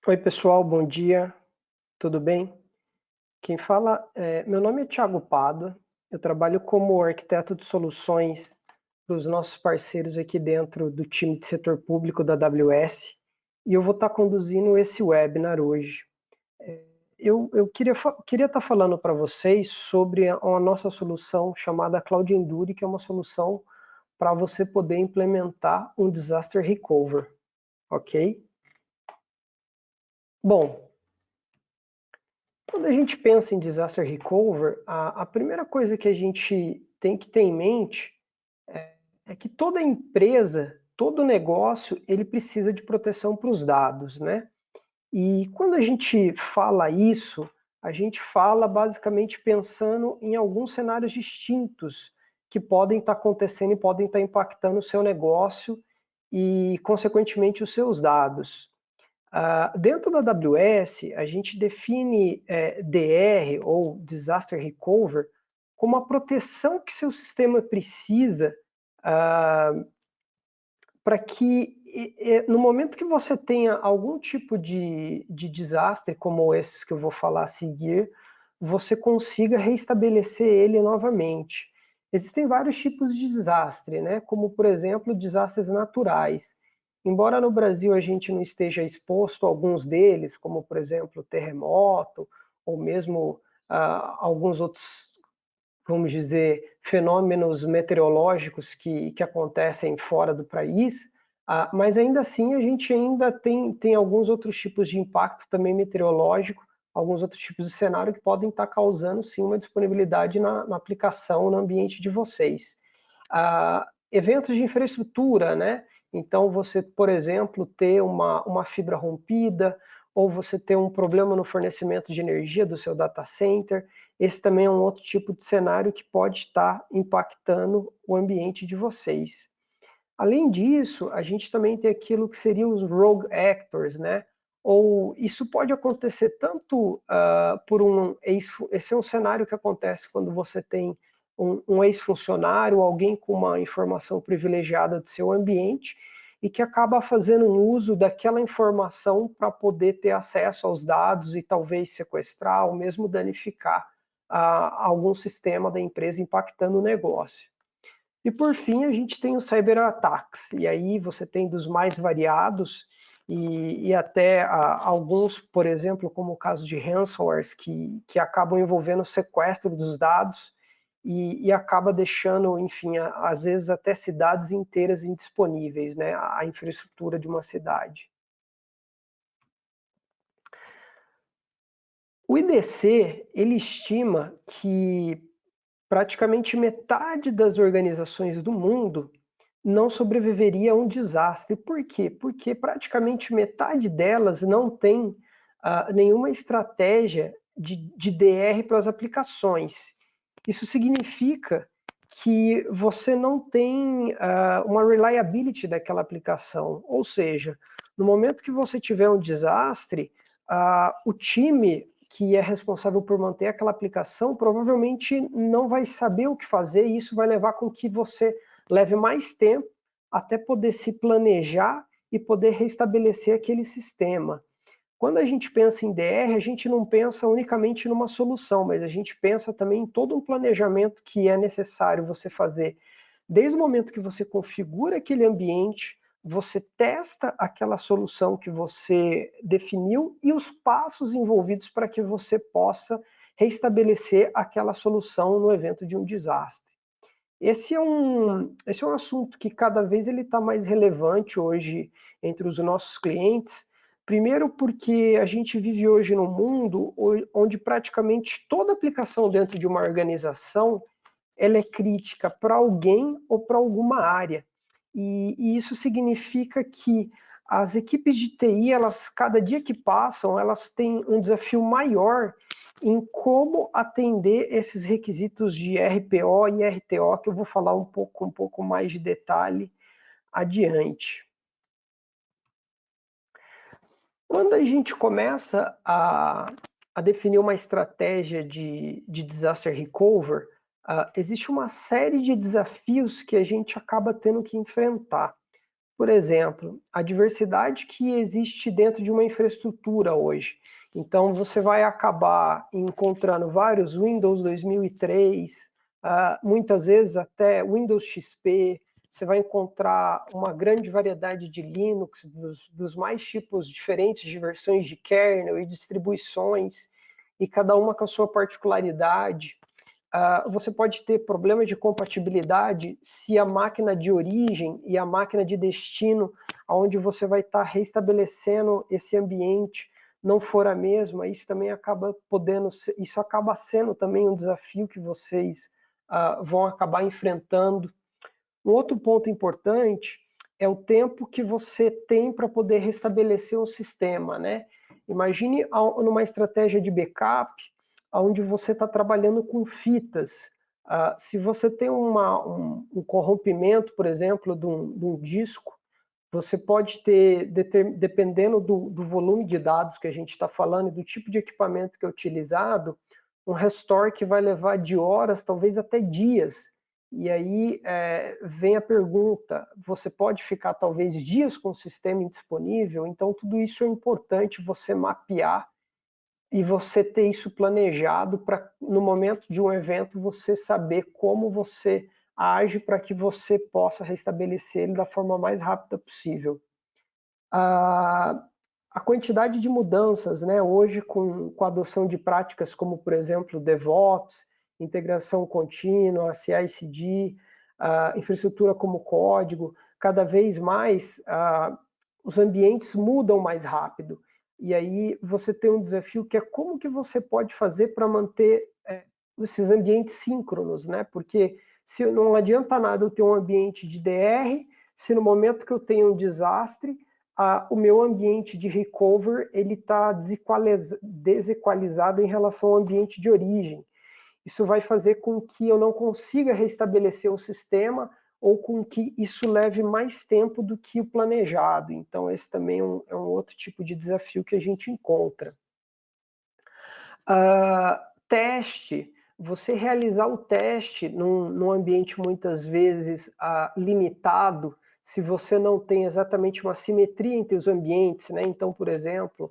Oi, pessoal, bom dia, tudo bem? Quem fala, meu nome é Thiago Pádua, eu trabalho como arquiteto de soluções para os nossos parceiros aqui dentro do time de setor público da AWS e eu vou estar conduzindo esse webinar hoje. Eu queria estar falando para vocês sobre a nossa solução chamada Cloud Endure, que é uma solução para você poder implementar um disaster recover, ok? Bom, quando a gente pensa em disaster recover, a primeira coisa que a gente tem que ter em mente é que toda empresa, todo negócio, ele precisa de proteção para os dados, né? E quando a gente fala isso, a gente fala basicamente pensando em alguns cenários distintos que podem estar acontecendo e podem estar impactando o seu negócio e, consequentemente, os seus dados. Dentro da AWS, a gente define DR, ou Disaster Recover, como a proteção que seu sistema precisa para que, no momento que você tenha algum tipo de desastre, como esses que eu vou falar a seguir, você consiga reestabelecer ele novamente. Existem vários tipos de desastre, né? Como, por exemplo, desastres naturais. Embora no Brasil a gente não esteja exposto a alguns deles, como, por exemplo, terremoto, ou mesmo alguns outros, vamos dizer, fenômenos meteorológicos que acontecem fora do país, mas ainda assim a gente ainda tem alguns outros tipos de impacto também meteorológico, alguns outros tipos de cenário que podem estar causando sim uma disponibilidade na aplicação, no ambiente de vocês. Eventos de infraestrutura, né? Então você, por exemplo, ter uma fibra rompida, ou você ter um problema no fornecimento de energia do seu data center, esse também é um outro tipo de cenário que pode estar impactando o ambiente de vocês. Além disso, a gente também tem aquilo que seriam os rogue actors, né? Ou isso pode acontecer tanto por esse é um cenário que acontece quando você tem um ex-funcionário, alguém com uma informação privilegiada do seu ambiente e que acaba fazendo um uso daquela informação para poder ter acesso aos dados e talvez sequestrar ou mesmo danificar algum sistema da empresa impactando o negócio. E por fim, a gente tem os cyberataques, e aí você tem dos mais variados, e até alguns, por exemplo, como o caso de ransomwares, que acabam envolvendo o sequestro dos dados e acaba deixando, enfim, às vezes até cidades inteiras indisponíveis, né, a infraestrutura de uma cidade. O IDC, ele estima que praticamente metade das organizações do mundo não sobreviveria a um desastre. Por quê? Porque praticamente metade delas não tem nenhuma estratégia de DR para as aplicações. Isso significa que você não tem uma reliability daquela aplicação, ou seja, no momento que você tiver um desastre, o time que é responsável por manter aquela aplicação provavelmente não vai saber o que fazer e isso vai levar com que você leve mais tempo até poder se planejar e poder restabelecer aquele sistema. Quando a gente pensa em DR, a gente não pensa unicamente numa solução, mas a gente pensa também em todo um planejamento que é necessário você fazer. Desde o momento que você configura aquele ambiente, você testa aquela solução que você definiu e os passos envolvidos para que você possa restabelecer aquela solução no evento de um desastre. Esse é um assunto que cada vez ele está mais relevante hoje entre os nossos clientes. Primeiro porque a gente vive hoje num mundo onde praticamente toda aplicação dentro de uma organização ela é crítica para alguém ou para alguma área. E isso significa que as equipes de TI, elas, cada dia que passam, elas têm um desafio maior em como atender esses requisitos de RPO e RTO, que eu vou falar um pouco mais de detalhe adiante. Quando a gente começa a definir uma estratégia de disaster recover, existe uma série de desafios que a gente acaba tendo que enfrentar. por exemplo, a diversidade que existe dentro de uma infraestrutura hoje. Então, você vai acabar encontrando vários Windows 2003, muitas vezes até Windows XP, você vai encontrar uma grande variedade de Linux, dos mais tipos diferentes de versões de kernel e distribuições, e cada uma com a sua particularidade. Você pode ter problemas de compatibilidade se a máquina de origem e a máquina de destino, onde você vai estar restabelecendo esse ambiente, não for a mesma. Isso também acaba isso acaba sendo também um desafio que vocês vão acabar enfrentando. Um outro ponto importante é o tempo que você tem para poder restabelecer um sistema, né? Imagine numa estratégia de backup, onde você está trabalhando com fitas. Se você tem um corrompimento, por exemplo, de um disco, você pode ter, dependendo do volume de dados que a gente está falando e do tipo de equipamento que é utilizado, um restore que vai levar de horas, talvez até dias. E aí vem a pergunta, você pode ficar talvez dias com o sistema indisponível? Então tudo isso é importante você mapear e você ter isso planejado para, no momento de um evento, você saber como você age para que você possa restabelecer ele da forma mais rápida possível. A quantidade de mudanças, né, hoje com a adoção de práticas como, por exemplo, DevOps, integração contínua, CI/CD, infraestrutura como código, cada vez mais os ambientes mudam mais rápido. E aí você tem um desafio que é como que você pode fazer para manter esses ambientes síncronos, né? Porque se não adianta nada eu ter um ambiente de DR, se no momento que eu tenho um desastre, o meu ambiente de recover ele está desequalizado em relação ao ambiente de origem. Isso vai fazer com que eu não consiga restabelecer o sistema ou com que isso leve mais tempo do que o planejado. Então, esse também é um outro tipo de desafio que a gente encontra. Teste. Você realizar o teste num ambiente muitas vezes limitado, se você não tem exatamente uma simetria entre os ambientes, né? Então, por exemplo,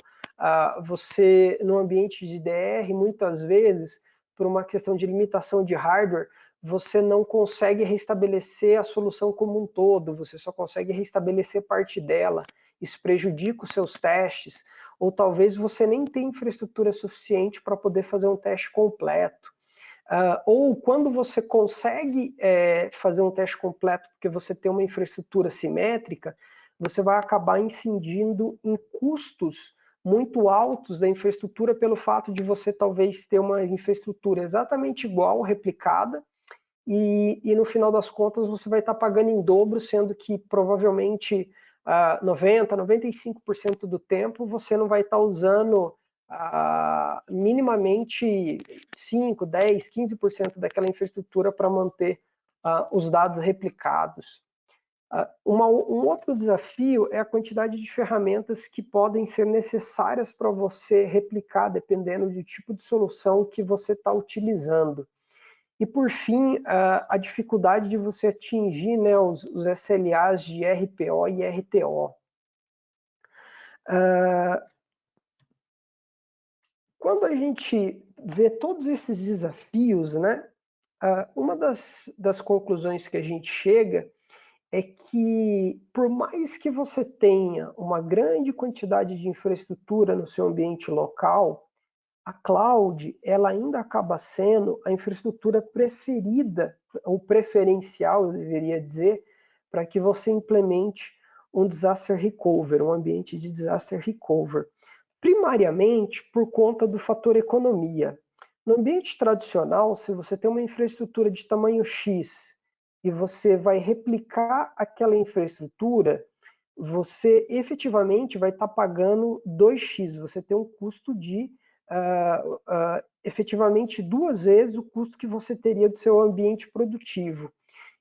você no ambiente de DR, muitas vezes, por uma questão de limitação de hardware, você não consegue restabelecer a solução como um todo, você só consegue restabelecer parte dela. Isso prejudica os seus testes, ou talvez você nem tenha infraestrutura suficiente para poder fazer um teste completo. Ou quando você consegue fazer um teste completo porque você tem uma infraestrutura simétrica, você vai acabar incidindo em custos muito altos da infraestrutura pelo fato de você talvez ter uma infraestrutura exatamente igual, replicada, e no final das contas você vai estar pagando em dobro, sendo que provavelmente 90%, 95% do tempo você não vai estar usando minimamente 5, 10, 15% daquela infraestrutura para manter os dados replicados. Um outro desafio é a quantidade de ferramentas que podem ser necessárias para você replicar, dependendo do tipo de solução que você está utilizando. E, por fim, a dificuldade de você atingir, né, os SLAs de RPO e RTO. Quando a gente vê todos esses desafios, né, uma das conclusões que a gente chega é que, por mais que você tenha uma grande quantidade de infraestrutura no seu ambiente local, a cloud ela ainda acaba sendo a infraestrutura preferida, ou preferencial, eu deveria dizer, para que você implemente um disaster recovery, um ambiente de disaster recovery. Primariamente por conta do fator economia. No ambiente tradicional, se você tem uma infraestrutura de tamanho X e você vai replicar aquela infraestrutura, você efetivamente vai estar pagando 2x, você tem um custo de efetivamente 2 vezes o custo que você teria do seu ambiente produtivo.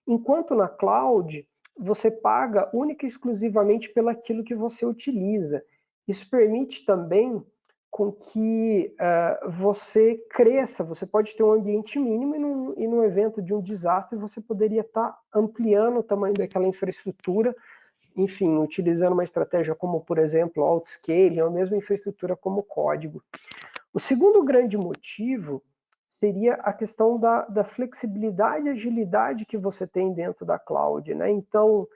Enquanto na cloud, você paga única e exclusivamente pelaquilo que você utiliza. Isso permite também com que você cresça, você pode ter um ambiente mínimo e num evento de um desastre você poderia estar ampliando o tamanho daquela infraestrutura enfim, utilizando uma estratégia como, por exemplo, autoscaling, ou mesmo infraestrutura como código. O segundo grande motivo seria a questão da flexibilidade e agilidade que você tem dentro da cloud, né? Então,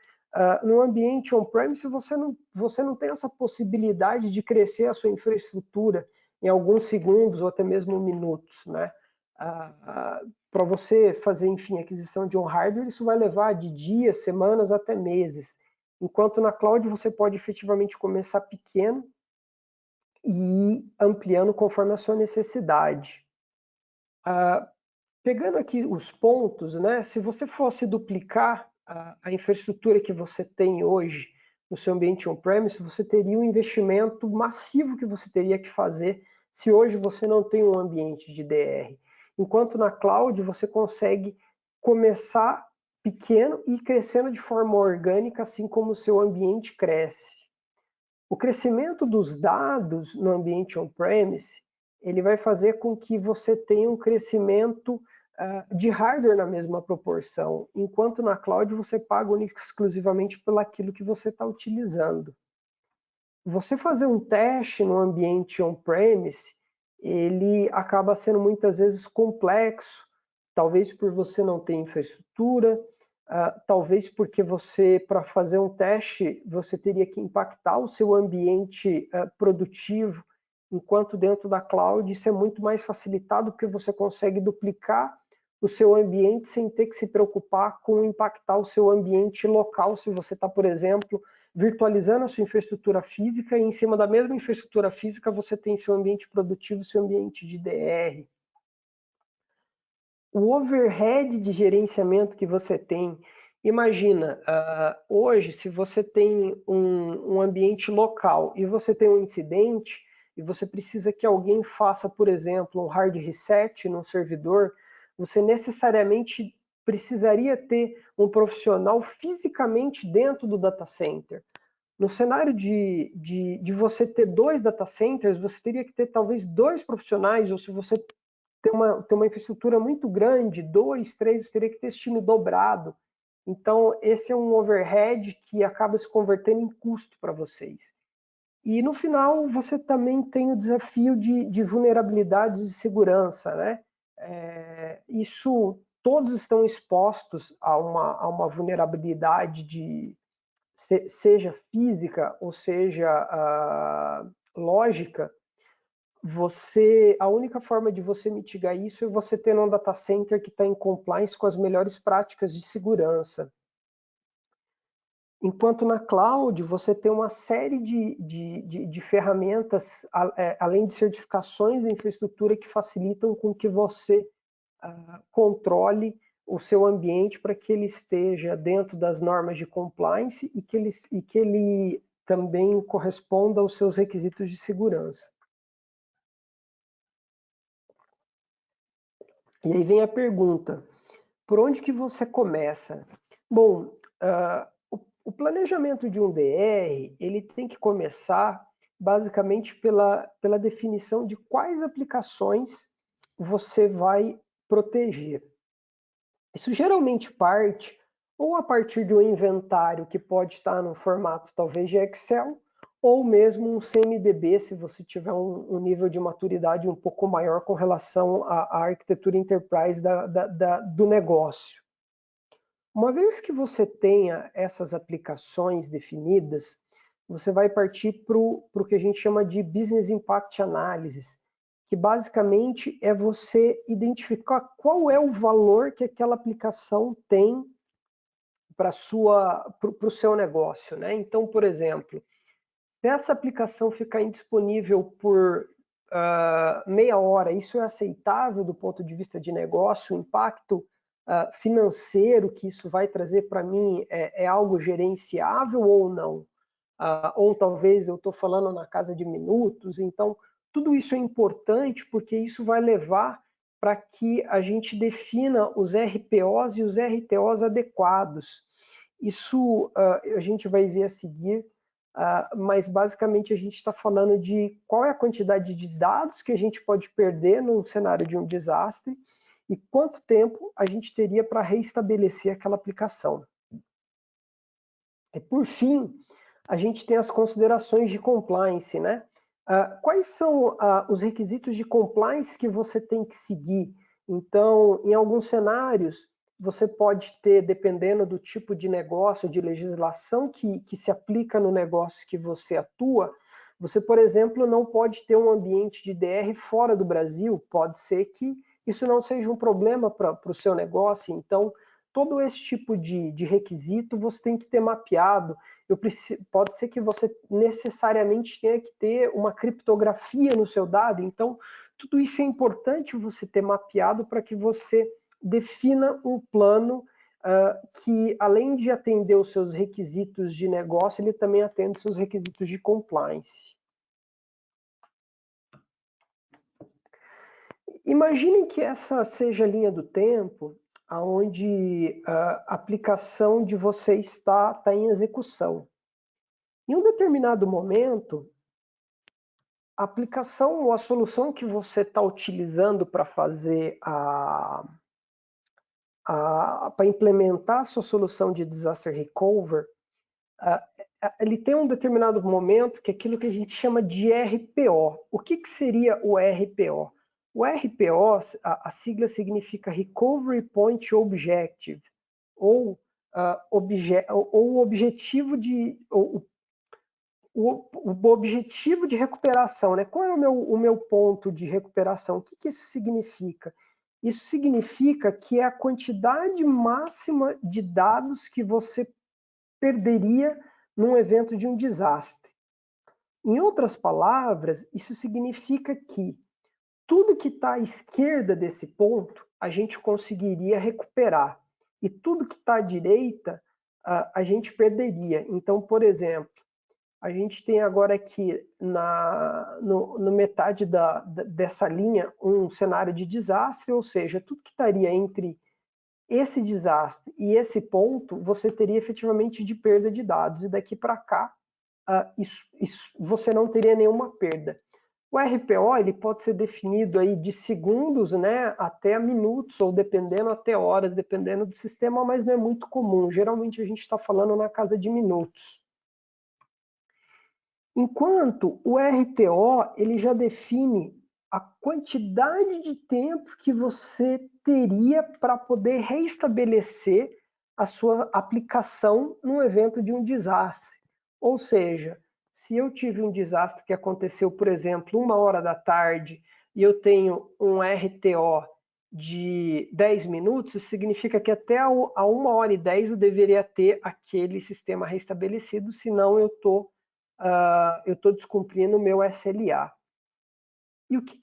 no ambiente on-premise, você não tem essa possibilidade de crescer a sua infraestrutura em alguns segundos ou até mesmo minutos, né? Para você fazer, enfim, aquisição de um hardware, isso vai levar de dias, semanas até meses. Enquanto na cloud você pode efetivamente começar pequeno e ir ampliando conforme a sua necessidade. Pegando aqui os pontos, né? Se você fosse duplicar a infraestrutura que você tem hoje no seu ambiente on-premise, você teria um investimento massivo que você teria que fazer se hoje você não tem um ambiente de DR. Enquanto na cloud você consegue começar pequeno e ir crescendo de forma orgânica, assim como o seu ambiente cresce. O crescimento dos dados no ambiente on-premise, ele vai fazer com que você tenha um crescimento de hardware na mesma proporção, enquanto na cloud você paga única e exclusivamente pelo aquilo que você está utilizando. Você fazer um teste no ambiente on-premise, ele acaba sendo muitas vezes complexo, talvez por você não ter infraestrutura, talvez porque você, para fazer um teste, você teria que impactar o seu ambiente produtivo, enquanto dentro da cloud isso é muito mais facilitado, porque você consegue duplicar o seu ambiente sem ter que se preocupar com impactar o seu ambiente local, se você está, por exemplo, virtualizando a sua infraestrutura física e em cima da mesma infraestrutura física você tem seu ambiente produtivo, seu ambiente de DR. O overhead de gerenciamento que você tem, imagina, hoje se você tem um ambiente local e você tem um incidente e você precisa que alguém faça, por exemplo, um hard reset no servidor, você necessariamente precisaria ter um profissional fisicamente dentro do data center. No cenário de você ter 2 data centers, você teria que ter talvez 2 profissionais, ou se você tem uma infraestrutura muito grande, 2, 3, você teria que ter esse time dobrado. Então, esse é um overhead que acaba se convertendo em custo para vocês. E no final, você também tem o desafio de vulnerabilidades de segurança, né? Isso, todos estão expostos a uma vulnerabilidade seja física ou seja lógica. A única forma de você mitigar isso é você ter um data center que está em compliance com as melhores práticas de segurança. Enquanto na cloud, você tem uma série de ferramentas, além de certificações de infraestrutura, que facilitam com que você controle o seu ambiente para que ele esteja dentro das normas de compliance e que ele também corresponda aos seus requisitos de segurança. E aí vem a pergunta, por onde que você começa? Bom, o planejamento de um DR, ele tem que começar basicamente pela definição de quais aplicações você vai proteger. Isso geralmente parte ou a partir de um inventário que pode estar no formato talvez de Excel, ou mesmo um CMDB, se você tiver um nível de maturidade um pouco maior com relação à arquitetura enterprise do negócio. Uma vez que você tenha essas aplicações definidas, você vai partir para o que a gente chama de Business Impact Analysis, que basicamente é você identificar qual é o valor que aquela aplicação tem para o seu negócio, né? Então, por exemplo, se essa aplicação ficar indisponível por meia hora, isso é aceitável do ponto de vista de negócio? O impacto financeiro que isso vai trazer para mim é algo gerenciável ou não? Ou talvez eu estou falando na casa de minutos. Então, tudo isso é importante porque isso vai levar para que a gente defina os RPOs e os RTOs adequados. Isso a gente vai ver a seguir, mas basicamente a gente está falando de qual é a quantidade de dados que a gente pode perder num cenário de um desastre e quanto tempo a gente teria para reestabelecer aquela aplicação. E por fim, a gente tem as considerações de compliance, né? Quais são os requisitos de compliance que você tem que seguir? Então, em alguns cenários, você pode ter, dependendo do tipo de negócio, de legislação que se aplica no negócio que você atua, você, por exemplo, não pode ter um ambiente de DR fora do Brasil, pode ser que isso não seja um problema para o seu negócio, então, todo esse tipo de requisito você tem que ter mapeado. Pode ser que você necessariamente tenha que ter uma criptografia no seu dado, então tudo isso é importante você ter mapeado para que você defina um plano que, além de atender os seus requisitos de negócio, ele também atende os seus requisitos de compliance. Imaginem que essa seja a linha do tempo onde a aplicação de você está em execução. Em um determinado momento, a aplicação ou a solução que você está utilizando para fazer para implementar a sua solução de disaster recovery, ele tem um determinado momento que é aquilo que a gente chama de RPO. O que seria o RPO? O RPO, a sigla significa Recovery Point Objective, ou o objetivo o objetivo de recuperação, né? Qual é o meu ponto de recuperação? O que isso significa? Isso significa que é a quantidade máxima de dados que você perderia num evento de um desastre. Em outras palavras, isso significa que tudo que está à esquerda desse ponto, a gente conseguiria recuperar. E tudo que está à direita, a gente perderia. Então, por exemplo, a gente tem agora aqui no metade dessa linha um cenário de desastre, ou seja, tudo que estaria entre esse desastre e esse ponto, você teria efetivamente de perda de dados, e daqui para cá, você não teria nenhuma perda. O RPO ele pode ser definido aí de segundos, né, até minutos, ou dependendo até horas, dependendo do sistema, mas não é muito comum. Geralmente a gente está falando na casa de minutos. Enquanto o RTO ele já define a quantidade de tempo que você teria para poder reestabelecer a sua aplicação no evento de um desastre. Ou seja, se eu tive um desastre que aconteceu, por exemplo, 1h da tarde, e eu tenho um RTO de 10 minutos, isso significa que até a 1h10 eu deveria ter aquele sistema restabelecido, senão eu estou descumprindo o meu SLA.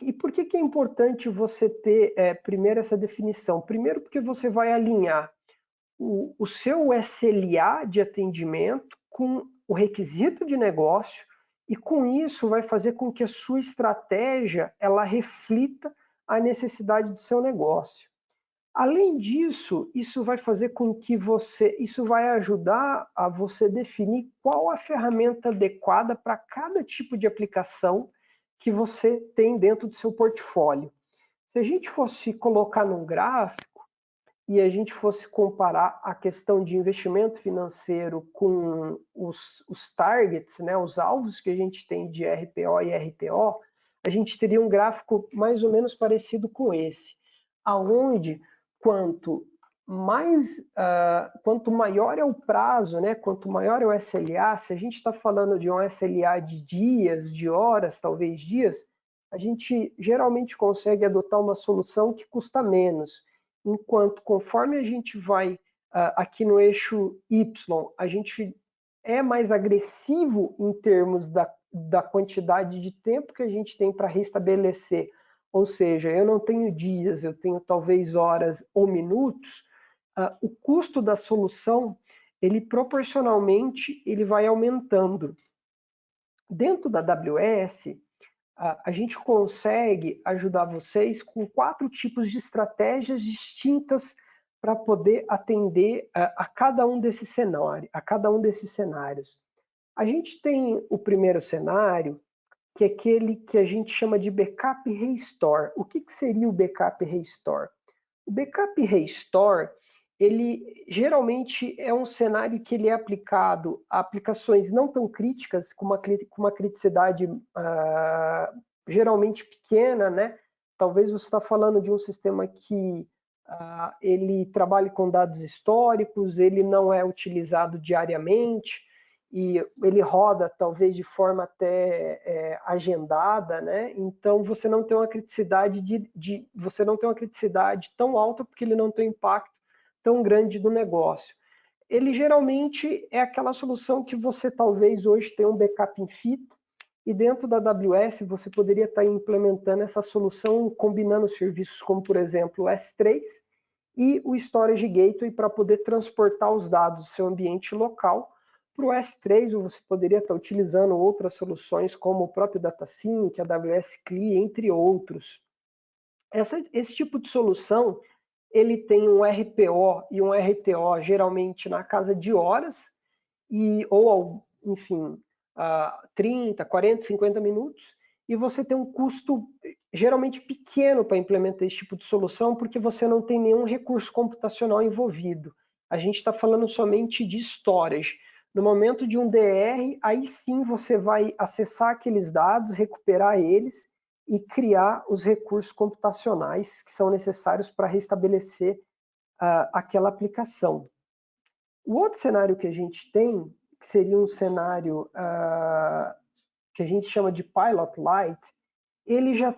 E por que é importante você ter primeiro essa definição? Primeiro porque você vai alinhar o seu SLA de atendimento com o requisito de negócio, e com isso vai fazer com que a sua estratégia ela reflita a necessidade do seu negócio. Além disso, isso vai fazer com que isso vai ajudar a você definir qual a ferramenta adequada para cada tipo de aplicação que você tem dentro do seu portfólio. Se a gente fosse colocar num gráfico e a gente fosse comparar a questão de investimento financeiro com os targets, né, os alvos que a gente tem de RPO e RTO, a gente teria um gráfico mais ou menos parecido com esse, aonde quanto maior é o prazo, né, quanto maior é o SLA, se a gente está falando de um SLA de dias, de horas, talvez dias, a gente geralmente consegue adotar uma solução que custa menos. Enquanto conforme a gente vai aqui no eixo Y, a gente é mais agressivo em termos da quantidade de tempo que a gente tem para restabelecer. Ou seja, eu não tenho dias, eu tenho talvez horas ou minutos, o custo da solução, ele proporcionalmente, ele vai aumentando. Dentro da AWS, a gente consegue ajudar vocês com 4 tipos de estratégias distintas para poder atender a cada um desses cenários. A gente tem o primeiro cenário, que é aquele que a gente chama de backup restore. O que seria o backup restore? O backup restore, ele geralmente é um cenário que ele é aplicado a aplicações não tão críticas, com uma criticidade geralmente pequena, né? Talvez você está falando de um sistema que ele trabalhe com dados históricos, ele não é utilizado diariamente, e ele roda talvez de forma até agendada, né? Então você não tem uma criticidade você não tem uma criticidade tão alta porque ele não tem impacto tão grande do negócio. Ele geralmente é aquela solução que você talvez hoje tenha um backup em fita e dentro da AWS você poderia estar implementando essa solução combinando serviços como, por exemplo, o S3 e o Storage Gateway para poder transportar os dados do seu ambiente local para o S3, ou você poderia estar utilizando outras soluções como o próprio DataSync, a AWS CLI, entre outros. Esse tipo de solução, ele tem um RPO e um RTO geralmente na casa de horas, ou enfim, 30, 40, 50 minutos, e você tem um custo geralmente pequeno para implementar esse tipo de solução, porque você não tem nenhum recurso computacional envolvido. A gente está falando somente de storage. No momento de um DR, aí sim você vai acessar aqueles dados, recuperar eles e criar os recursos computacionais que são necessários para restabelecer aquela aplicação. O outro cenário que a gente tem, que seria um cenário que a gente chama de Pilot Light, ele já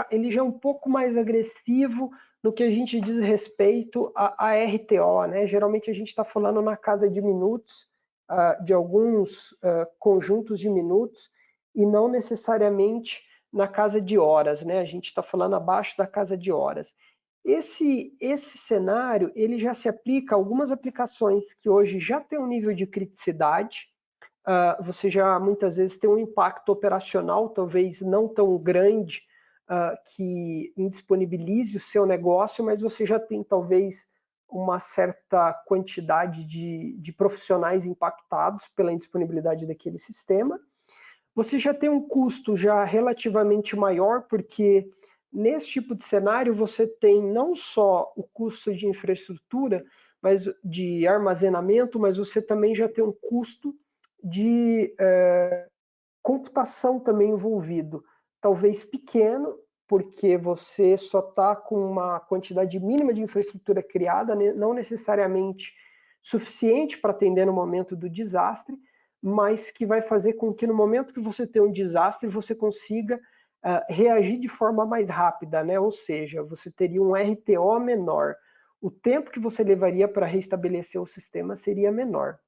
é um pouco mais agressivo no que a gente diz respeito a RTO, né? Geralmente a gente está falando na casa de minutos, de alguns conjuntos de minutos, e não necessariamente na casa de horas, né? A gente está falando abaixo da casa de horas. Esse cenário ele já se aplica a algumas aplicações que hoje já têm um nível de criticidade. Você já muitas vezes tem um impacto operacional, talvez não tão grande, que indisponibilize o seu negócio, mas você já tem talvez uma certa quantidade de profissionais impactados pela indisponibilidade daquele sistema. Você já tem um custo já relativamente maior, porque nesse tipo de cenário você tem não só o custo de infraestrutura, mas de armazenamento, mas você também já tem um custo de computação também envolvido. Talvez pequeno, porque você só está com uma quantidade mínima de infraestrutura criada, não necessariamente suficiente para atender no momento do desastre, mas que vai fazer com que no momento que você tem um desastre, você consiga reagir de forma mais rápida, né? Ou seja, você teria um RTO menor. O tempo que você levaria para restabelecer o sistema seria menor.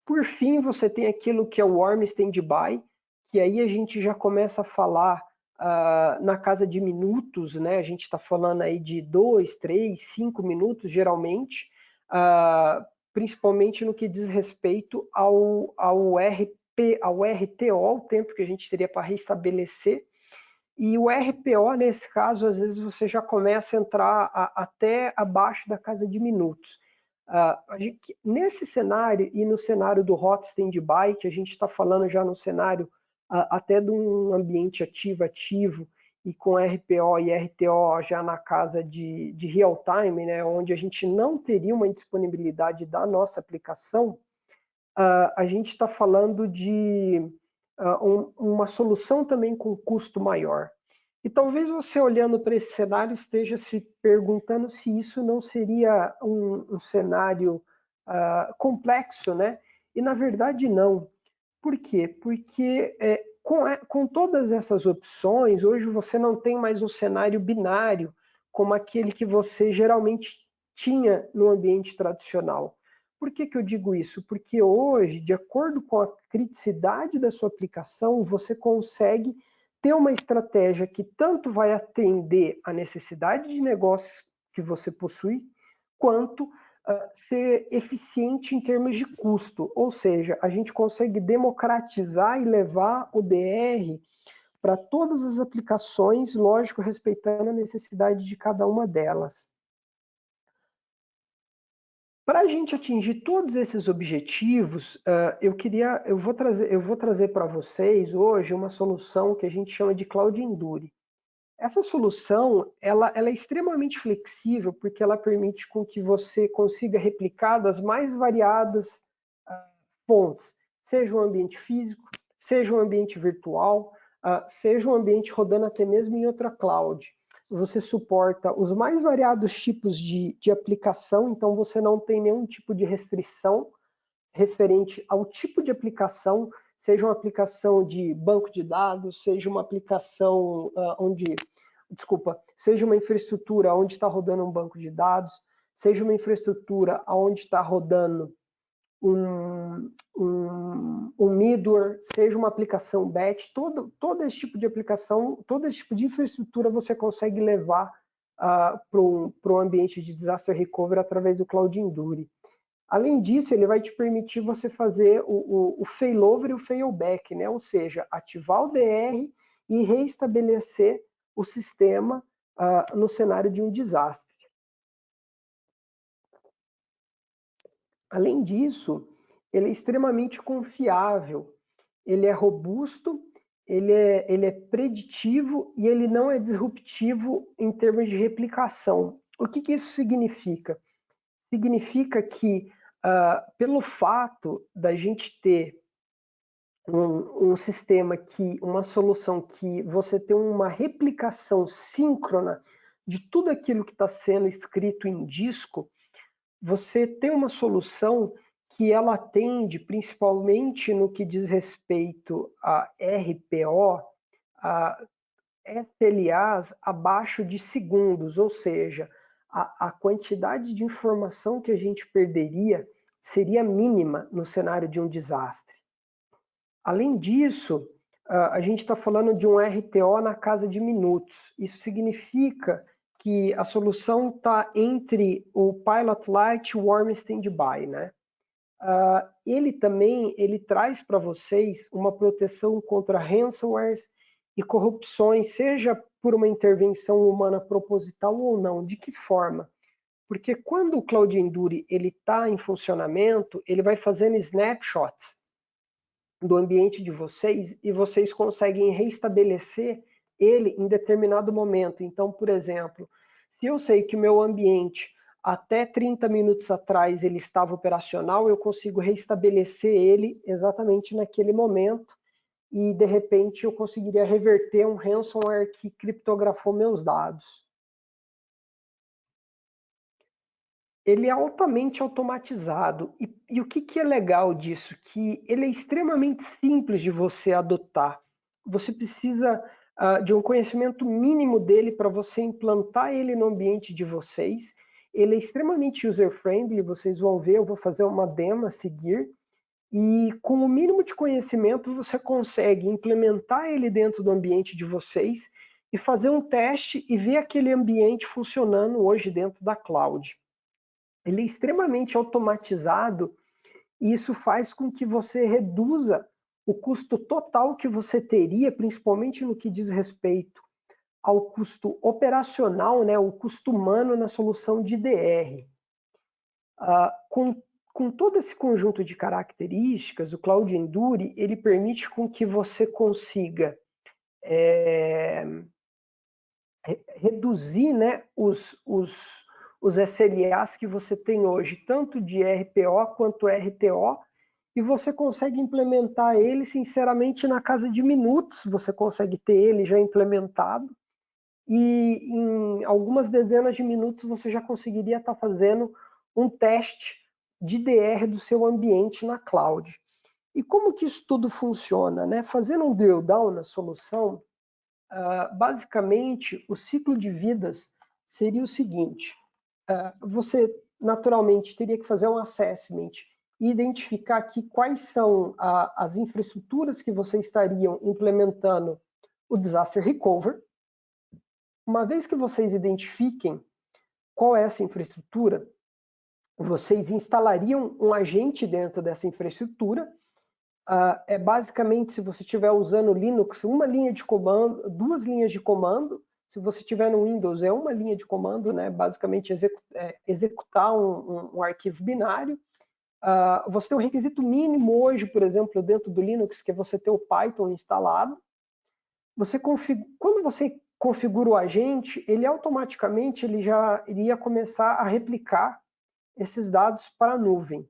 Por fim, você tem aquilo que é o warm standby, que aí a gente já começa a falar na casa de minutos, né? A gente está falando aí de 2, 3, 5 minutos, geralmente, principalmente no que diz respeito ao RTO, o tempo que a gente teria para restabelecer. E o RPO, nesse caso, às vezes você já começa a entrar até abaixo da casa de minutos. Nesse cenário e no cenário do hot standby, que a gente está falando já no cenário até de um ambiente ativo e com RPO e RTO já na casa de real time, né, onde a gente não teria uma indisponibilidade da nossa aplicação, a gente está falando de uma solução também com custo maior. E talvez você olhando para esse cenário esteja se perguntando se isso não seria um cenário complexo, né? E na verdade não. Por quê? Porque com todas essas opções, hoje você não tem mais um cenário binário como aquele que você geralmente tinha no ambiente tradicional. Por que eu digo isso? Porque hoje, de acordo com a criticidade da sua aplicação, você consegue ter uma estratégia que tanto vai atender a necessidade de negócio que você possui, quanto ser eficiente em termos de custo. Ou seja, a gente consegue democratizar e levar o DR para todas as aplicações, lógico, respeitando a necessidade de cada uma delas. Para a gente atingir todos esses objetivos, eu vou trazer para vocês hoje uma solução que a gente chama de Cloud Endure. Essa solução, ela é extremamente flexível porque ela permite com que você consiga replicar das mais variadas fontes, seja um ambiente físico, seja um ambiente virtual, seja um ambiente rodando até mesmo em outra cloud. Você suporta os mais variados tipos de aplicação, então você não tem nenhum tipo de restrição referente ao tipo de aplicação, seja uma aplicação de banco de dados, seja uma aplicação seja uma infraestrutura onde está rodando um banco de dados, seja uma infraestrutura onde está rodando um middleware, seja uma aplicação batch, todo esse tipo de aplicação, todo esse tipo de infraestrutura você consegue levar para um ambiente de disaster recovery através do Cloud Endure. Além disso, ele vai te permitir você fazer o failover e o failback, né? Ou seja, ativar o DR e reestabelecer o sistema no cenário de um desastre. Além disso, ele é extremamente confiável, ele é robusto, ele é preditivo e ele não é disruptivo em termos de replicação. O que isso significa? Significa que, pelo fato da gente ter um sistema uma solução que você tem uma replicação síncrona de tudo aquilo que está sendo escrito em disco, você tem uma solução que ela atende, principalmente no que diz respeito a RPO, a SLAs abaixo de segundos, ou seja, a quantidade de informação que a gente perderia seria mínima no cenário de um desastre. Além disso, a gente está falando de um RTO na casa de minutos. Isso significa que a solução está entre o Pilot Light e o Warm Standby, né? Ele traz para vocês uma proteção contra ransomwares e corrupções, seja por uma intervenção humana proposital ou não. De que forma? Porque quando o Cloud Endure está em funcionamento, ele vai fazendo snapshots do ambiente de vocês e vocês conseguem reestabelecer ele em determinado momento. Então, por exemplo, se eu sei que o meu ambiente até 30 minutos atrás ele estava operacional, eu consigo reestabelecer ele exatamente naquele momento e, de repente, eu conseguiria reverter um ransomware que criptografou meus dados. Ele é altamente automatizado. E o que é legal disso? Que ele é extremamente simples de você adotar. Você precisa de um conhecimento mínimo dele para você implantar ele no ambiente de vocês. Ele é extremamente user-friendly, vocês vão ver, eu vou fazer uma demo a seguir. E com o mínimo de conhecimento, você consegue implementar ele dentro do ambiente de vocês e fazer um teste e ver aquele ambiente funcionando hoje dentro da cloud. Ele é extremamente automatizado e isso faz com que você reduza o custo total que você teria, principalmente no que diz respeito ao custo operacional, né, o custo humano na solução de DR. Com todo esse conjunto de características, o Cloud Endure ele permite com que você consiga reduzir, né, os SLAs que você tem hoje, tanto de RPO quanto RTO, e você consegue implementar ele, sinceramente, na casa de minutos, você consegue ter ele já implementado, e em algumas dezenas de minutos você já conseguiria estar fazendo um teste de DR do seu ambiente na cloud. E como que isso tudo funciona, né? Fazendo um drill down na solução, basicamente, o ciclo de vidas seria o seguinte: você naturalmente teria que fazer um assessment e identificar aqui quais são as infraestruturas que vocês estariam implementando o disaster recovery. Uma vez que vocês identifiquem qual é essa infraestrutura, vocês instalariam um agente dentro dessa infraestrutura. Basicamente, se você estiver usando Linux, uma linha de comando, 2 linhas de comando. Se você estiver no Windows, é uma linha de comando, né? Basicamente executar um arquivo binário. Você tem um requisito mínimo hoje, por exemplo, dentro do Linux, que é você ter o Python instalado. Quando você configuro o agente, ele automaticamente ele já iria começar a replicar esses dados para a nuvem.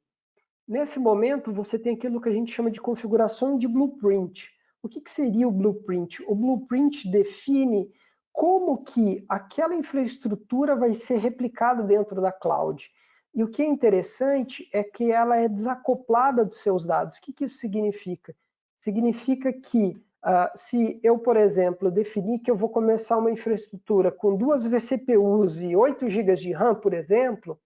Nesse momento, você tem aquilo que a gente chama de configuração de blueprint. O que seria o blueprint? O blueprint define como que aquela infraestrutura vai ser replicada dentro da cloud. E o que é interessante é que ela é desacoplada dos seus dados. O que isso significa? Significa que se eu, por exemplo, definir que eu vou começar uma infraestrutura com 2 vCPUs e 8 GB de RAM, por exemplo,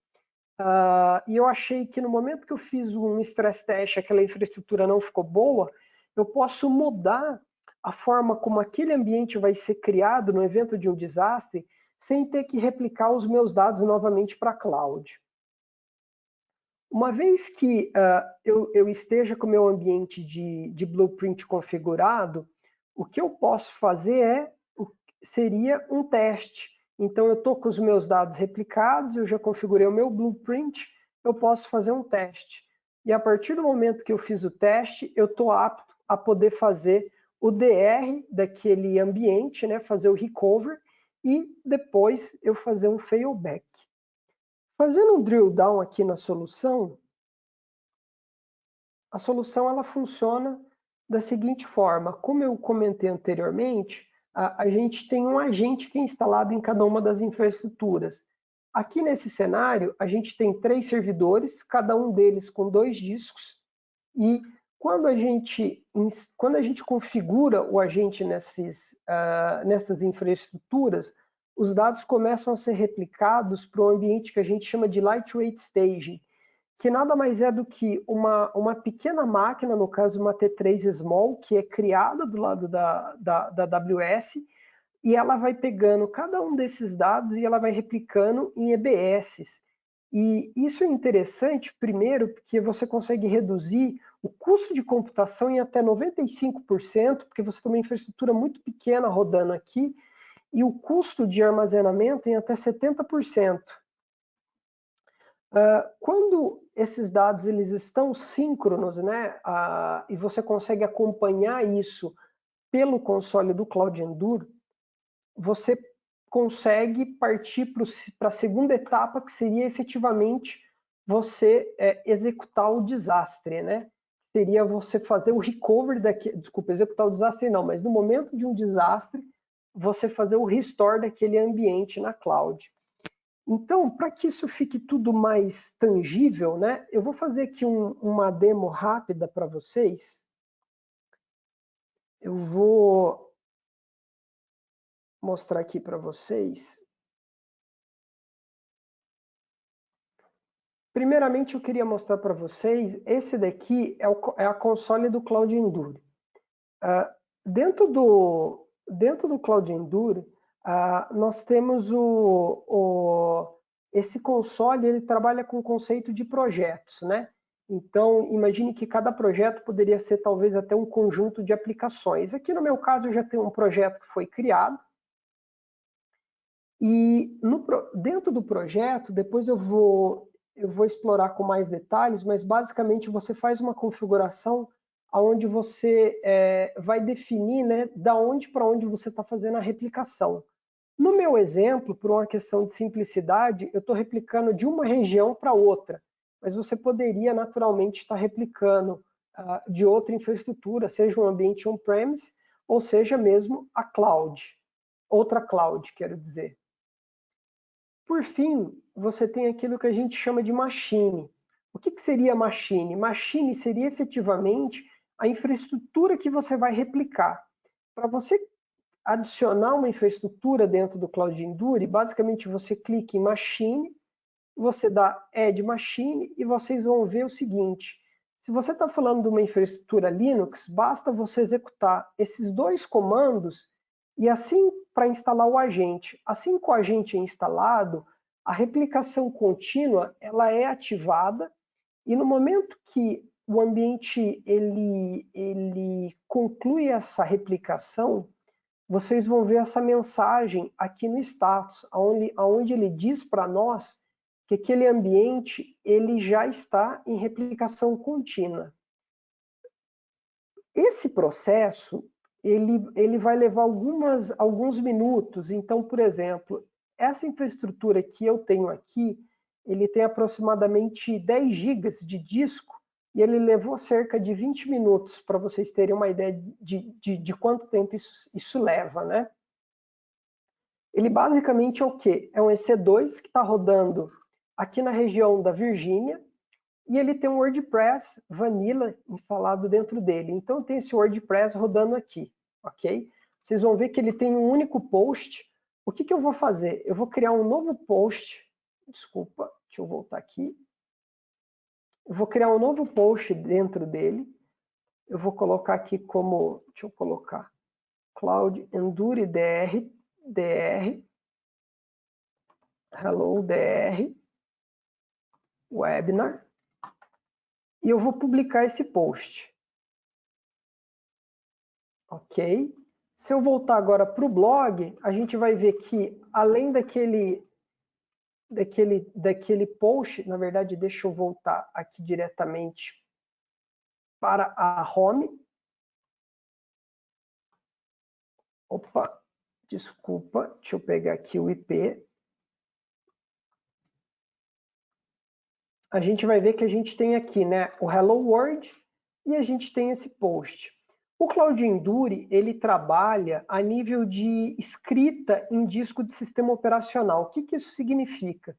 e eu achei que no momento que eu fiz um stress test, aquela infraestrutura não ficou boa, eu posso mudar a forma como aquele ambiente vai ser criado no evento de um desastre, sem ter que replicar os meus dados novamente para a cloud. Uma vez que eu esteja com o meu ambiente de blueprint configurado, o que eu posso fazer seria um teste. Então, eu estou com os meus dados replicados, eu já configurei o meu blueprint, eu posso fazer um teste. E a partir do momento que eu fiz o teste, eu estou apto a poder fazer o DR daquele ambiente, né, fazer o recover, e depois eu fazer um failback. Fazendo um drill down aqui na solução, a solução ela funciona da seguinte forma. Como eu comentei anteriormente, a gente tem um agente que é instalado em cada uma das infraestruturas. Aqui nesse cenário, a gente tem 3 servidores, cada um deles com 2 discos, e quando a gente configura o agente nessas infraestruturas, os dados começam a ser replicados para um ambiente que a gente chama de lightweight staging, que nada mais é do que uma pequena máquina, no caso uma T3 Small, que é criada do lado da AWS, e ela vai pegando cada um desses dados e ela vai replicando em EBS. E isso é interessante, primeiro, porque você consegue reduzir o custo de computação em até 95%, porque você tem uma infraestrutura muito pequena rodando aqui, e o custo de armazenamento em até 70%. Quando esses dados eles estão síncronos, né, e você consegue acompanhar isso pelo console do Cloud Endure, você consegue partir para a segunda etapa, que seria efetivamente você executar o desastre, né? Seria você fazer o recovery desculpa, executar o desastre não, mas no momento de um desastre, você fazer o restore daquele ambiente na cloud. Então, para que isso fique tudo mais tangível, né, eu vou fazer aqui uma demo rápida para vocês. Eu vou mostrar aqui para vocês. Primeiramente, eu queria mostrar para vocês, esse daqui é a console do Cloud Endure. Dentro do Cloud Endure, nós temos esse console, ele trabalha com o conceito de projetos, né? Então, imagine que cada projeto poderia ser talvez até um conjunto de aplicações. Aqui no meu caso, eu já tenho um projeto que foi criado. E dentro do projeto, depois eu vou explorar com mais detalhes, mas basicamente você faz uma configuração onde você vai definir, né, da onde para onde você está fazendo a replicação. No meu exemplo, por uma questão de simplicidade, eu estou replicando de uma região para outra, mas você poderia naturalmente estar replicando de outra infraestrutura, seja um ambiente on-premise, ou seja mesmo a cloud, outra cloud, quero dizer. Por fim, você tem aquilo que a gente chama de machine. O que seria machine? Machine seria efetivamente a infraestrutura que você vai replicar. Para você adicionar uma infraestrutura dentro do Cloud Endure, basicamente você clica em Machine, você dá Add Machine e vocês vão ver o seguinte. Se você está falando de uma infraestrutura Linux, basta você executar esses 2 comandos e assim para instalar o agente. Assim que o agente é instalado, a replicação contínua ela é ativada e no momento que o ambiente ele conclui essa replicação, vocês vão ver essa mensagem aqui no status, onde ele diz para nós que aquele ambiente ele já está em replicação contínua. Esse processo, ele vai levar alguns minutos. Então, por exemplo, essa infraestrutura que eu tenho aqui, ele tem aproximadamente 10 gigas de disco e ele levou cerca de 20 minutos, para vocês terem uma ideia de quanto tempo isso leva, né? Ele basicamente é o quê? É um EC2 que está rodando aqui na região da Virgínia, e ele tem um WordPress Vanilla instalado dentro dele. Então tem esse WordPress rodando aqui, ok? Vocês vão ver que ele tem um único post. O que eu vou fazer? Eu vou criar um novo post. Desculpa, deixa eu voltar aqui. Eu vou criar um novo post dentro dele. Eu vou colocar aqui como, deixa eu colocar, Cloud Endure DR, Hello DR, Webinar. E eu vou publicar esse post. Ok? Se eu voltar agora para o blog, a gente vai ver que, além daquele post, na verdade, deixa eu voltar aqui diretamente para a home. Opa, desculpa, deixa eu pegar aqui o IP. A gente vai ver que a gente tem aqui, né, o Hello World e a gente tem esse post. O Cloud Endure, ele trabalha a nível de escrita em disco de sistema operacional. O que isso significa?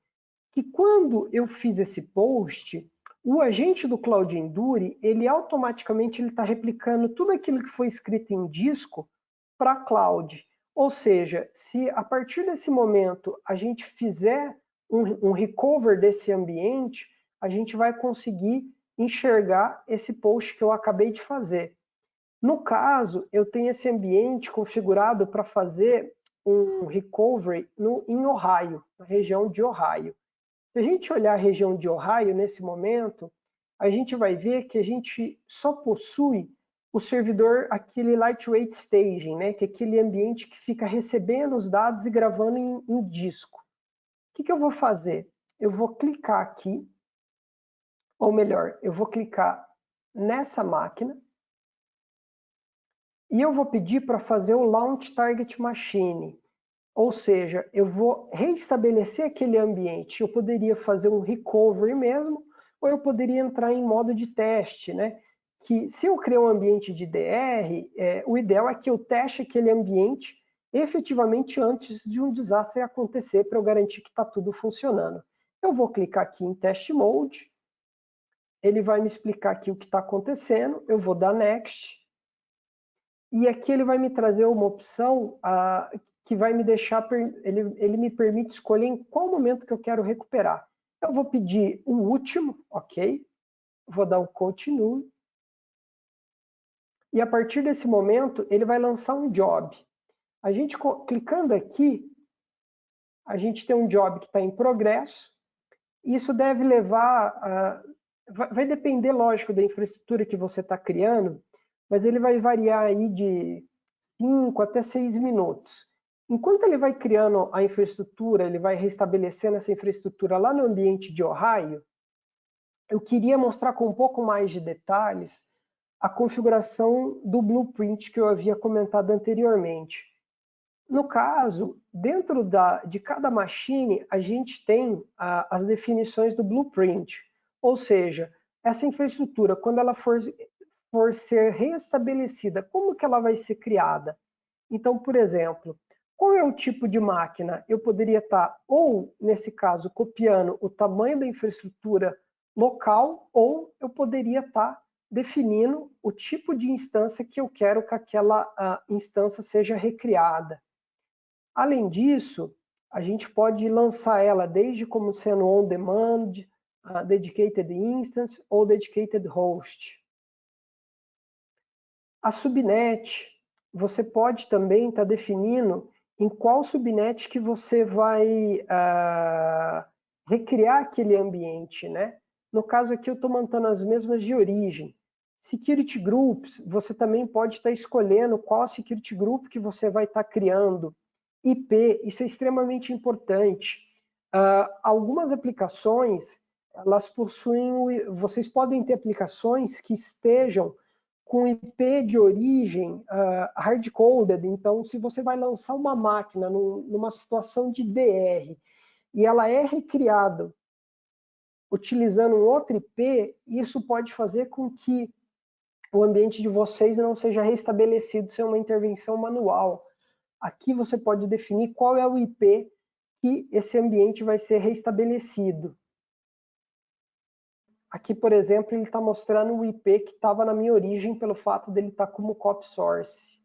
Que quando eu fiz esse post, o agente do Cloud Endure, ele automaticamente está replicando tudo aquilo que foi escrito em disco para a cloud. Ou seja, se a partir desse momento a gente fizer um recover desse ambiente, a gente vai conseguir enxergar esse post que eu acabei de fazer. No caso, eu tenho esse ambiente configurado para fazer um recovery em Ohio, na região de Ohio. Se a gente olhar a região de Ohio nesse momento, a gente vai ver que a gente só possui o servidor, aquele lightweight staging, né? Que é aquele ambiente que fica recebendo os dados e gravando em disco. O que eu vou fazer? Eu vou clicar aqui, ou melhor, eu vou clicar nessa máquina, e eu vou pedir para fazer o Launch Target Machine. Ou seja, eu vou reestabelecer aquele ambiente. Eu poderia fazer um recovery mesmo, ou eu poderia entrar em modo de teste, né? Que se eu criar um ambiente de DR, o ideal é que eu teste aquele ambiente efetivamente antes de um desastre acontecer, para eu garantir que está tudo funcionando. Eu vou clicar aqui em Test Mode, ele vai me explicar aqui o que está acontecendo, eu vou dar Next, e aqui ele vai me trazer uma opção que vai me deixar, ele me permite escolher em qual momento que eu quero recuperar. Eu vou pedir o último, ok? Vou dar um Continue. E a partir desse momento, ele vai lançar um job. A gente, clicando aqui, a gente tem um job que está em progresso. Isso deve levar, vai depender, lógico, da infraestrutura que você está criando, mas ele vai variar aí de 5 até 6 minutos. Enquanto ele vai criando a infraestrutura, ele vai restabelecendo essa infraestrutura lá no ambiente de Ohio, eu queria mostrar com um pouco mais de detalhes a configuração do blueprint que eu havia comentado anteriormente. No caso, dentro de cada machine, a gente tem as definições do blueprint. Ou seja, essa infraestrutura, quando ela for ser restabelecida, como que ela vai ser criada? Então, por exemplo, qual é o tipo de máquina? Eu poderia estar, ou, nesse caso, copiando o tamanho da infraestrutura local, ou eu poderia estar definindo o tipo de instância que eu quero que aquela instância seja recriada. Além disso, a gente pode lançar ela desde como sendo on-demand, dedicated instance ou dedicated host. A subnet, você pode também estar definindo em qual subnet que você vai recriar aquele ambiente, né? No caso aqui eu estou mantendo as mesmas de origem. Security Groups, você também pode estar escolhendo qual Security Group que você vai estar criando. IP, isso é extremamente importante. Algumas aplicações, elas possuem, vocês podem ter aplicações que estejam com IP de origem hard-coded. Então, se você vai lançar uma máquina numa situação de DR e ela é recriada utilizando um outro IP, isso pode fazer com que o ambiente de vocês não seja restabelecido sem uma intervenção manual. Aqui você pode definir qual é o IP que esse ambiente vai ser restabelecido. Aqui, por exemplo, ele está mostrando o IP que estava na minha origem pelo fato dele estar como copy source.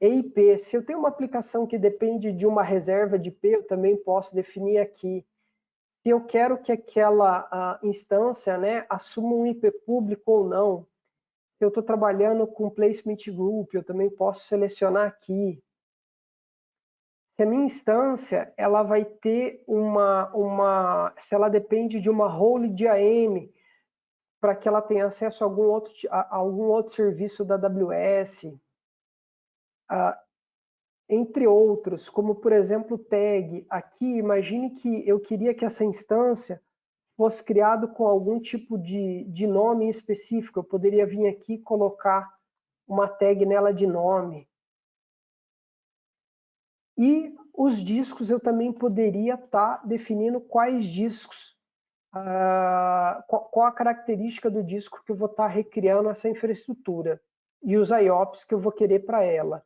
EIP, se eu tenho uma aplicação que depende de uma reserva de IP, eu também posso definir aqui. Se eu quero que aquela instância, né, assuma um IP público ou não. Se eu estou trabalhando com placement group, eu também posso selecionar aqui. Se a minha instância ela vai ter se ela depende de uma role de AM, para que ela tenha acesso a algum outro serviço da AWS, entre outros, como por exemplo tag. Aqui, imagine que eu queria que essa instância fosse criado com algum tipo de nome específico. Eu poderia vir aqui e colocar uma tag nela de nome. E os discos eu também poderia estar definindo quais discos, qual a característica do disco que eu vou estar recriando essa infraestrutura e os IOPS que eu vou querer para ela.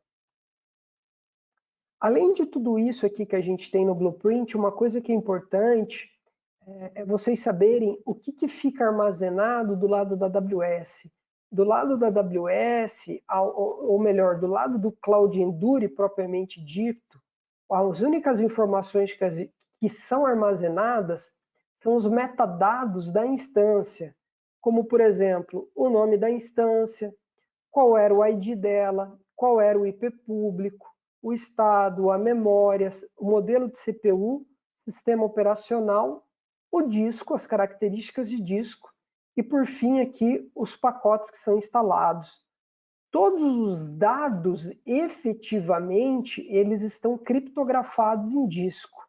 Além de tudo isso aqui que a gente tem no Blueprint, uma coisa que é importante é vocês saberem o que fica armazenado do lado da AWS. Do lado da AWS, ou melhor, do lado do Cloud Endure propriamente dito, as únicas informações que são armazenadas são os metadados da instância, como, por exemplo, o nome da instância, qual era o ID dela, qual era o IP público, o estado, a memória, o modelo de CPU, sistema operacional, o disco, as características de disco, e por fim aqui os pacotes que são instalados. Todos os dados, efetivamente, eles estão criptografados em disco.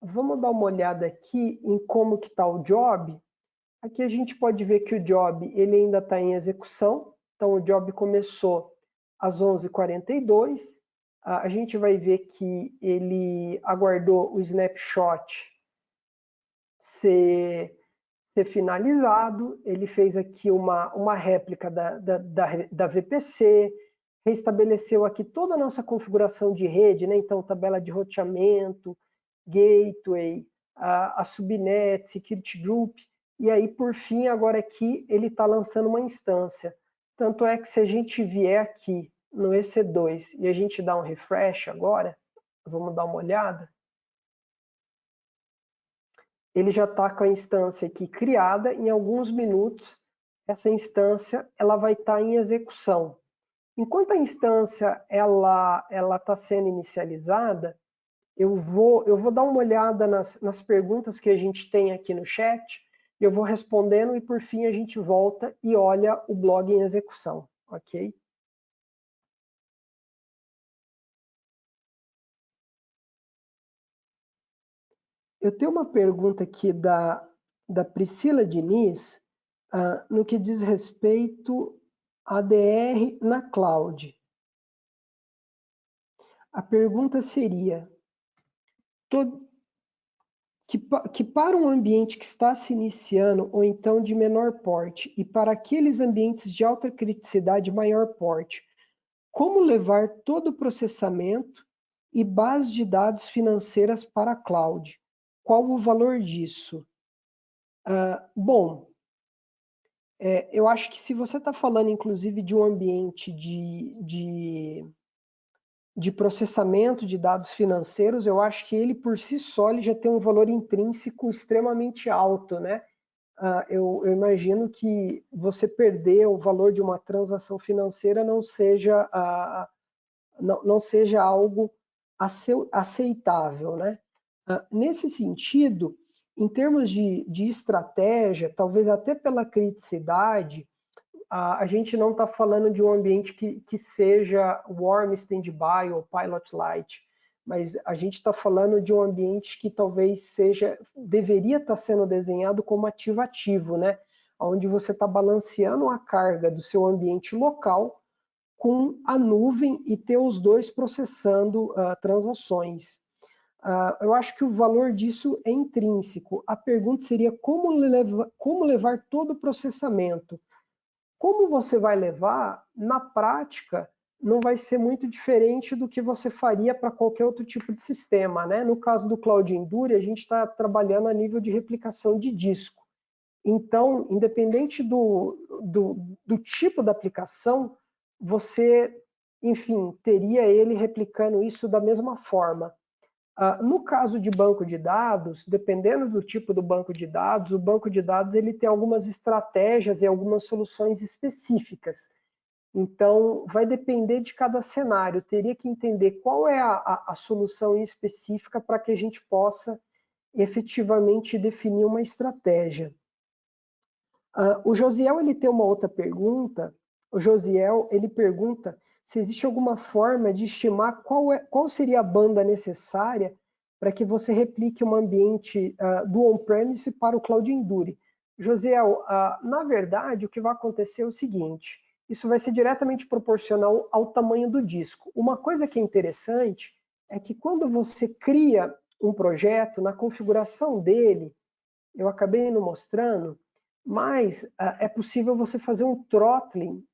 Vamos dar uma olhada aqui em como que está o job. Aqui a gente pode ver que o job ele ainda está em execução. Então o job começou às 11h42. A gente vai ver que ele aguardou o snapshot ser finalizado. Ele fez aqui uma réplica da VPC, restabeleceu aqui toda a nossa configuração de rede, né? Então tabela de roteamento, gateway, a subnet, security group, e aí por fim agora aqui ele está lançando uma instância. Tanto é que se a gente vier aqui no EC2 e a gente dá um refresh agora, vamos dar uma olhada, ele já está com a instância aqui criada. Em alguns minutos essa instância ela vai estar em execução. Enquanto a instância ela está sendo inicializada, eu vou dar uma olhada nas perguntas que a gente tem aqui no chat, eu vou respondendo e por fim a gente volta e olha o blog em execução, ok? Eu tenho uma pergunta aqui da Priscila Diniz, no que diz respeito a DR na cloud. A pergunta seria, que para um ambiente que está se iniciando ou então de menor porte e para aqueles ambientes de alta criticidade e maior porte, como levar todo o processamento e bases de dados financeiras para a cloud? Qual o valor disso? Bom, eu acho que se você está falando inclusive de um ambiente de processamento de dados financeiros, eu acho que ele por si só ele já tem um valor intrínseco extremamente alto, né? Eu imagino que você perder o valor de uma transação financeira não seja algo aceitável, né? Nesse sentido, em termos de estratégia, talvez até pela criticidade, a gente não está falando de um ambiente que seja warm standby ou pilot light, mas a gente está falando de um ambiente que talvez deveria estar sendo desenhado como ativo-ativo, né? onde você está balanceando a carga do seu ambiente local com a nuvem e ter os dois processando transações. Eu acho que o valor disso é intrínseco. A pergunta seria como levar todo o processamento. Como você vai levar, na prática, não vai ser muito diferente do que você faria para qualquer outro tipo de sistema, né? No caso do Cloud Endure, a gente está trabalhando a nível de replicação de disco. Então, independente do tipo da aplicação, você, enfim, teria ele replicando isso da mesma forma. No caso de banco de dados, dependendo do tipo do banco de dados, o banco de dados ele tem algumas estratégias e algumas soluções específicas. Então, vai depender de cada cenário. Teria que entender qual é a solução específica para que a gente possa efetivamente definir uma estratégia. O Josiel ele tem uma outra pergunta. O Josiel ele pergunta se existe alguma forma de estimar qual seria a banda necessária para que você replique um ambiente do on-premise para o Cloud Endure. Josiel, na verdade, o que vai acontecer é o seguinte, isso vai ser diretamente proporcional ao tamanho do disco. Uma coisa que é interessante é que quando você cria um projeto, na configuração dele, eu acabei não mostrando, mas é possível você fazer um throttling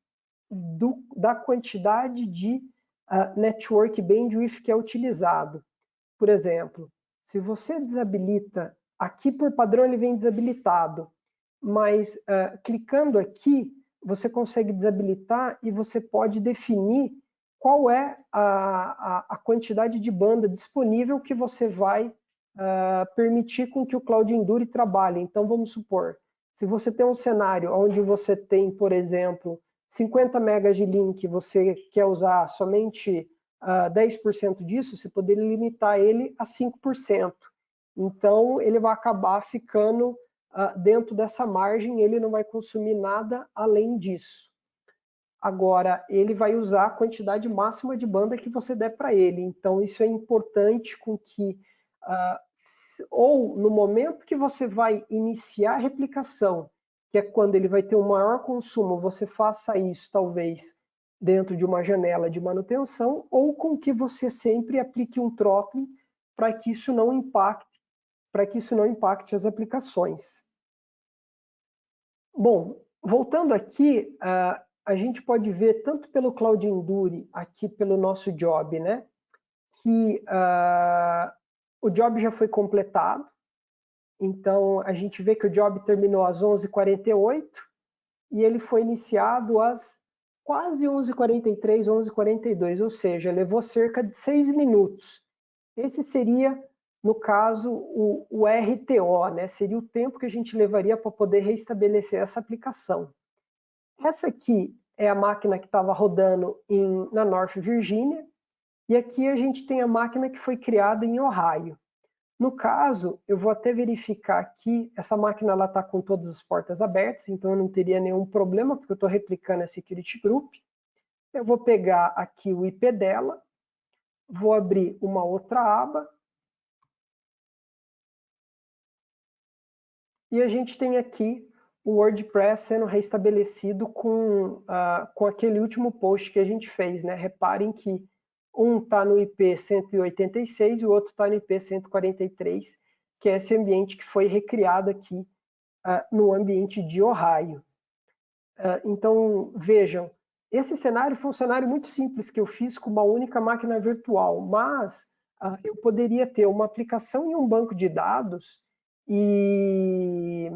da quantidade de network bandwidth que é utilizado. Por exemplo, se você desabilita, aqui por padrão ele vem desabilitado, mas clicando aqui, você consegue desabilitar e você pode definir qual é a quantidade de banda disponível que você vai permitir com que o Cloud Endure trabalhe. Então, vamos supor, se você tem um cenário onde você tem, por exemplo, 50 megas de link, você quer usar somente 10% disso, você poderia limitar ele a 5%. Então, ele vai acabar ficando dentro dessa margem, ele não vai consumir nada além disso. Agora, ele vai usar a quantidade máxima de banda que você der para ele. Então, isso é importante com que, ou no momento que você vai iniciar a replicação, que é quando ele vai ter um maior consumo, você faça isso, talvez, dentro de uma janela de manutenção, ou com que você sempre aplique um throttling para que isso não impacte as aplicações. Bom, voltando aqui, a gente pode ver tanto pelo Cloud Endure, aqui pelo nosso job, né, que o job já foi completado. Então, a gente vê que o job terminou às 11h48 e ele foi iniciado às quase 11h43, 11h42, ou seja, levou cerca de 6 minutos. Esse seria, no caso, o RTO, né? Seria o tempo que a gente levaria para poder restabelecer essa aplicação. Essa aqui é a máquina que estava rodando na North Virginia, e aqui a gente tem a máquina que foi criada em Ohio. No caso, eu vou até verificar aqui, essa máquina está com todas as portas abertas, então eu não teria nenhum problema, porque eu estou replicando a Security Group. Eu vou pegar aqui o IP dela, vou abrir uma outra aba, e a gente tem aqui o WordPress sendo restabelecido com aquele último post que a gente fez, né? Reparem que um está no IP 186 e o outro está no IP 143, que é esse ambiente que foi recriado aqui no ambiente de Ohio. Então, vejam, esse cenário foi um cenário muito simples que eu fiz com uma única máquina virtual, mas eu poderia ter uma aplicação em um banco de dados e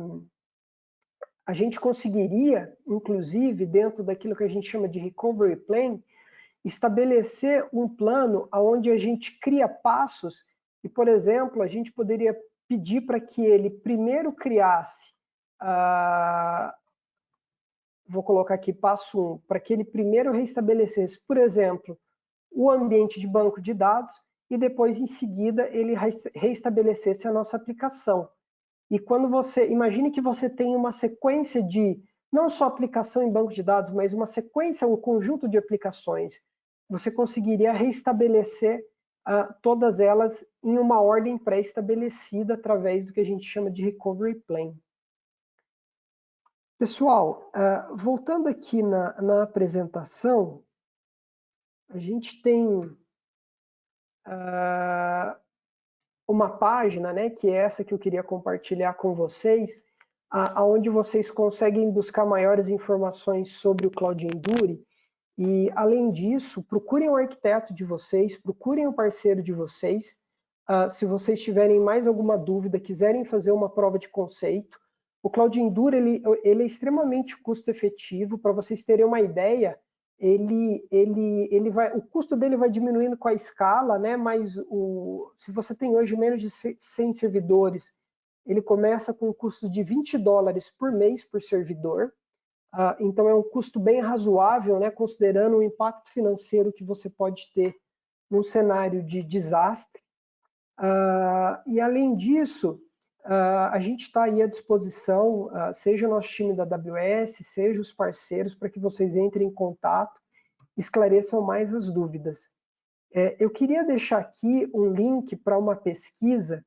a gente conseguiria, inclusive, dentro daquilo que a gente chama de recovery plan, estabelecer um plano onde a gente cria passos e, por exemplo, a gente poderia pedir para que ele primeiro criasse, vou colocar aqui passo 1, para que ele primeiro restabelecesse, por exemplo, o ambiente de banco de dados e depois, em seguida, ele restabelecesse a nossa aplicação. E quando imagine que você tem uma sequência de, não só aplicação em banco de dados, mas uma sequência, um conjunto de aplicações, você conseguiria restabelecer todas elas em uma ordem pré-estabelecida através do que a gente chama de recovery plan. Pessoal, voltando aqui na apresentação, a gente tem uma página, né, que é essa que eu queria compartilhar com vocês, onde vocês conseguem buscar maiores informações sobre o Cloud Endure. E, além disso, procurem o arquiteto de vocês, procurem o parceiro de vocês. Se vocês tiverem mais alguma dúvida, quiserem fazer uma prova de conceito, o Cloud Endure ele é extremamente custo-efetivo. Para vocês terem uma ideia, o custo dele vai diminuindo com a escala, né? Mas se você tem hoje menos de 100 servidores, ele começa com um custo de $20 por mês por servidor. Então é um custo bem razoável, né? Considerando o impacto financeiro que você pode ter num cenário de desastre. E além disso, a gente está aí à disposição, seja o nosso time da AWS, seja os parceiros, para que vocês entrem em contato, esclareçam mais as dúvidas. Eu queria deixar aqui um link para uma pesquisa,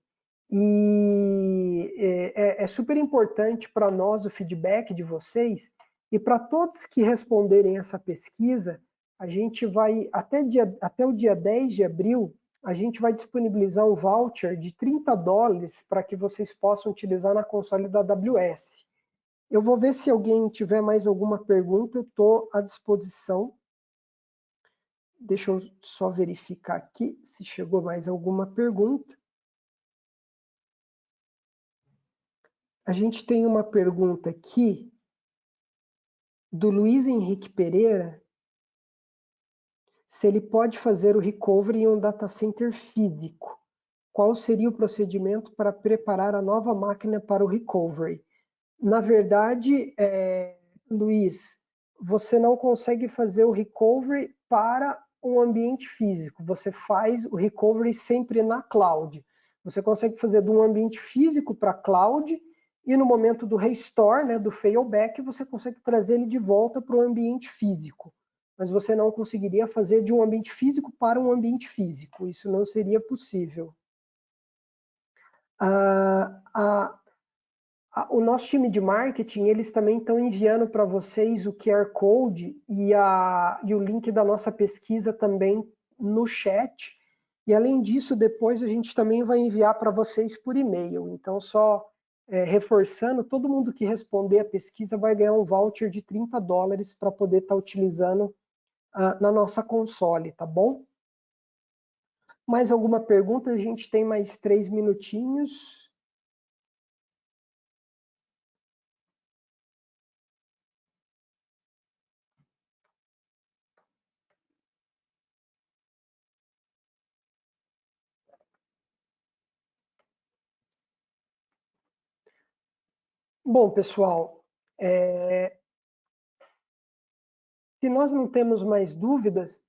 e é super importante para nós o feedback de vocês, e para todos que responderem essa pesquisa, a gente vai, até o dia 10 de abril, a gente vai disponibilizar um voucher de $30 para que vocês possam utilizar na console da AWS. Eu vou ver se alguém tiver mais alguma pergunta, eu estou à disposição. Deixa eu só verificar aqui se chegou mais alguma pergunta. A gente tem uma pergunta aqui do Luiz Henrique Pereira, se ele pode fazer o recovery em um data center físico. Qual seria o procedimento para preparar a nova máquina para o recovery? Na verdade, Luiz, você não consegue fazer o recovery para um ambiente físico. Você faz o recovery sempre na cloud. Você consegue fazer de um ambiente físico para cloud e no momento do restore, né, do failback, você consegue trazer ele de volta para o ambiente físico. Mas você não conseguiria fazer de um ambiente físico para um ambiente físico. Isso não seria possível. O nosso time de marketing, eles também estão enviando para vocês o QR Code e o link da nossa pesquisa também no chat. E além disso, depois a gente também vai enviar para vocês por e-mail. Então, só reforçando, todo mundo que responder a pesquisa vai ganhar um voucher de $30 para poder estar utilizando na nossa console, tá bom? Mais alguma pergunta? A gente tem mais 3 minutinhos. Bom, pessoal, se nós não temos mais dúvidas,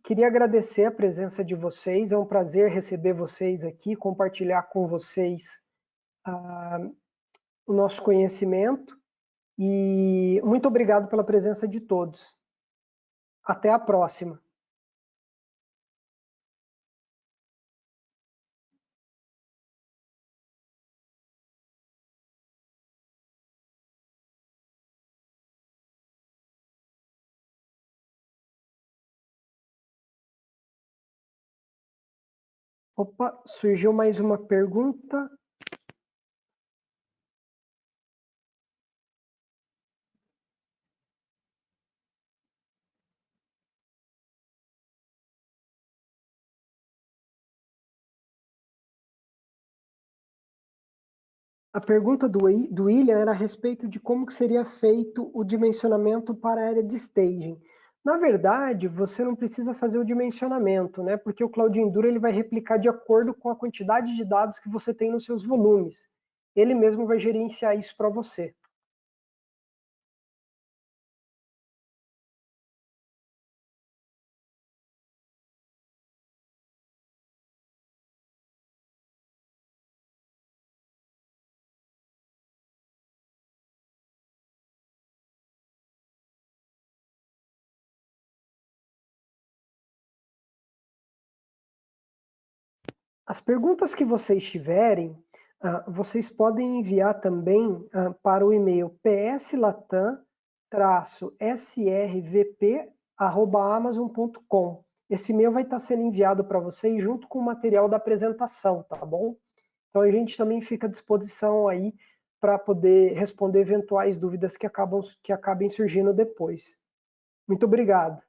queria agradecer a presença de vocês. É um prazer receber vocês aqui, compartilhar com vocês o nosso conhecimento. E muito obrigado pela presença de todos. Até a próxima. Opa, surgiu mais uma pergunta. A pergunta do William era a respeito de como que seria feito o dimensionamento para a área de staging. Na verdade, você não precisa fazer o dimensionamento, né? Porque o Cloud Endure ele vai replicar de acordo com a quantidade de dados que você tem nos seus volumes. Ele mesmo vai gerenciar isso para você. As perguntas que vocês tiverem, Vocês podem enviar também para o e-mail pslatam-srvp@amazon.com. Esse e-mail vai estar sendo enviado para vocês junto com o material da apresentação, tá bom? Então a gente também fica à disposição aí para poder responder eventuais dúvidas que acabem surgindo depois. Muito obrigado.